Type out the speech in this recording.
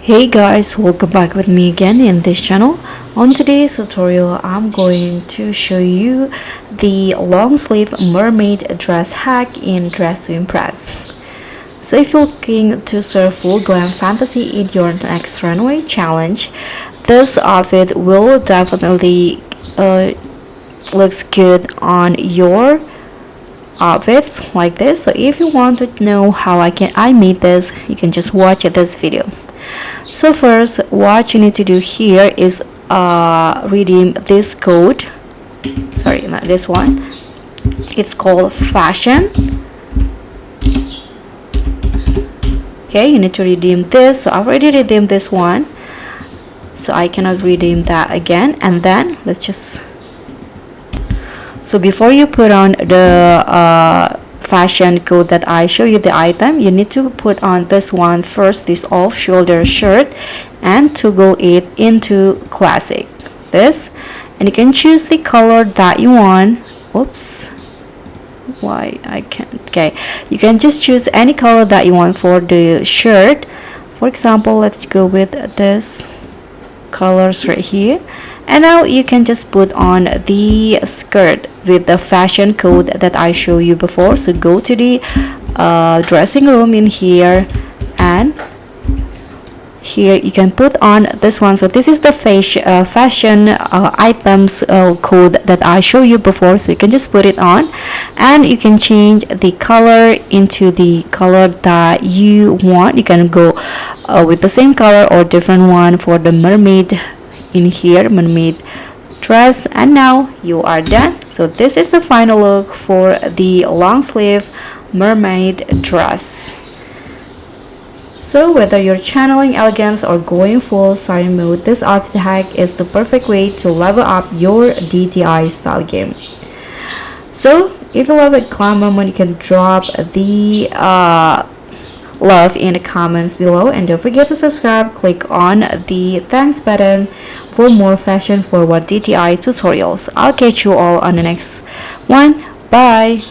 Hey guys, welcome back with me again in this channel. On today's tutorial, I'm going to show you the long sleeve mermaid dress hack in Dress to Impress. So if you're looking to serve full glam fantasy in your next runway challenge, this outfit will definitely looks good on your outfits like this. So if you want to know how I made this, you can just watch this video. So first, what you need to do here is redeem this code. Sorry, not this one. It's called fashion. Okay, you need to redeem this. So I've already redeemed this one, so I cannot redeem that again. And then let's just, so before you put on the fashion code that I show you the item, you need to put on this one first, this off-shoulder shirt, and toggle it into classic, this, and you can choose the color that you want. Oops, why I can't. Okay, you can just choose any color that you want for the shirt. For example, let's go with this colors right here. And now you can just put on the skirt with the fashion code that I showed you before. So go to the dressing room in here, and here you can put on this one. So this is the fashion items code that I showed you before. So you can just put it on, and you can change the color into the color that you want. You can go with the same color or different one for the mermaid in here, mermaid dress. And now you are done. So this is the final look for the long sleeve mermaid dress. So whether you're channeling elegance or going full sari mode, this outfit hack is the perfect way to level up your DTI style game. So if you love a glam moment, you can drop the love in the comments below, and don't forget to subscribe. Click on the thanks button for more fashion forward DTI tutorials. I'll catch you all on the next one. Bye.